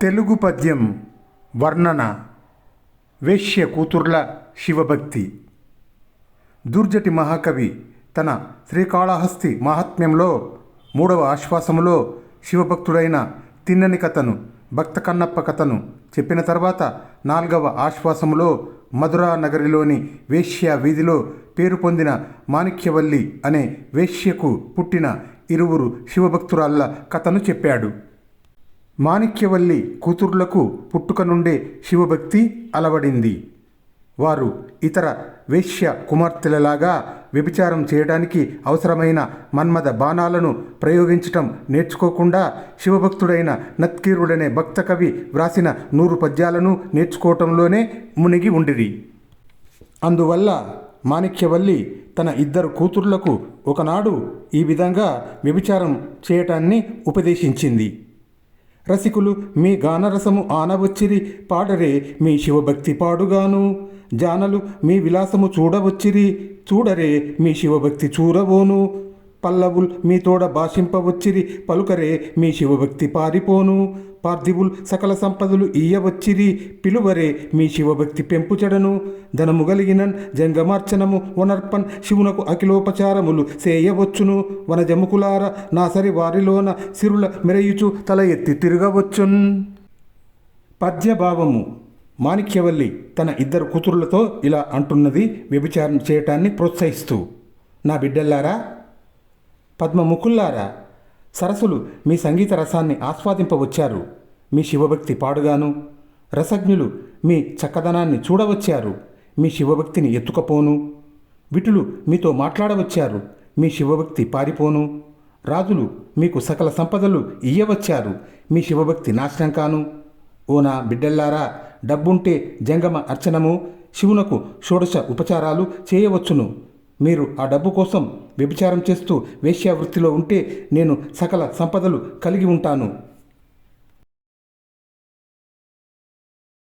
తెలుగు పద్యం వర్ణన. వేశ్య కూతుర్ల శివభక్తి. దుర్జటి మహాకవి తన శ్రీకాళహస్తి మహాత్మ్యంలో 3వ ఆశ్వాసములో శివభక్తుడైన తిన్నని కథను, భక్త కన్నప్ప కథను చెప్పిన తర్వాత 4వ ఆశ్వాసములో మధురా నగరిలోని వేశ్య వీధిలో పేరు పొందిన మాణిక్యవల్లి అనే వేశ్యకు పుట్టిన 2 శివభక్తురాళ్ళ కథను చెప్పాడు. మాణిక్యవల్లి కూతుర్లకు పుట్టుక నుండే శివభక్తి అలవడింది. వారు ఇతర వేశ్య కుమార్తెలలాగా వ్యభిచారం చేయడానికి అవసరమైన మన్మథ బాణాలను ప్రయోగించటం నేర్చుకోకుండా శివభక్తుడైన నత్కీరుడనే భక్త కవి వ్రాసిన 100 పద్యాలను నేర్చుకోవటంలోనే మునిగి ఉండిరి. అందువల్ల మాణిక్యవల్లి తన 2 కూతుర్లకు ఒకనాడు ఈ విధంగా వ్యభిచారం చేయటాన్ని ఉపదేశించింది. రసికులు మీ గానరసము ఆనవచ్చిరి, పాడరే మీ శివభక్తి పాడుగాను. జానలు మీ విలాసము చూడవచ్చిరి, చూడరే మీ శివభక్తి చూరవోను. పల్లవుల్ మీ తోడ భాషింపవచ్చిరి, పలుకరే మీ శివభక్తి పారిపోను. పార్థివుల్ సకల సంపదలు ఇయ్యవచ్చిరి, పిలువరే మీ శివభక్తి పెంపుచెడను. ధనము గలిగినన్ జంగమార్చనము వనర్పన్, శివునకు అఖిలోపచారములు చేయవచ్చును. వనజముకులార నా సరి వారిలోన సిరుల మెరయుచు తల ఎత్తి తిరగవచ్చున్. పద్యభావము. మాణిక్యవల్లి తన 2 కూతురులతో ఇలా అంటున్నది వ్యభిచారం చేయటాన్ని ప్రోత్సహిస్తూ. నా బిడ్డల్లారా, పద్మముకుల్లారా, సరసులు మీ సంగీత రసాన్ని ఆస్వాదింపవచ్చారు. మీ శివభక్తి పాడుగాను. రసజ్ఞులు మీ చక్కదనాన్ని చూడవచ్చారు. మీ శివభక్తిని ఎత్తుకపోను. విటులు మీతో మాట్లాడవచ్చారు. మీ శివభక్తి పారిపోను. రాజులు మీకు సకల సంపదలు ఇయ్యవచ్చారు. మీ శివభక్తి నాశనం కాను. ఓ నా బిడ్డల్లారా, డబ్బుంటే జంగమ అర్చనము, శివునకు షోడశ ఉపచారాలు చేయవచ్చును. మీరు ఆ డబ్బు కోసం వ్యభిచారం చేస్తూ వేశ్యావృత్తిలో ఉంటే నేను సకల సంపదలు కలిగి ఉంటాను.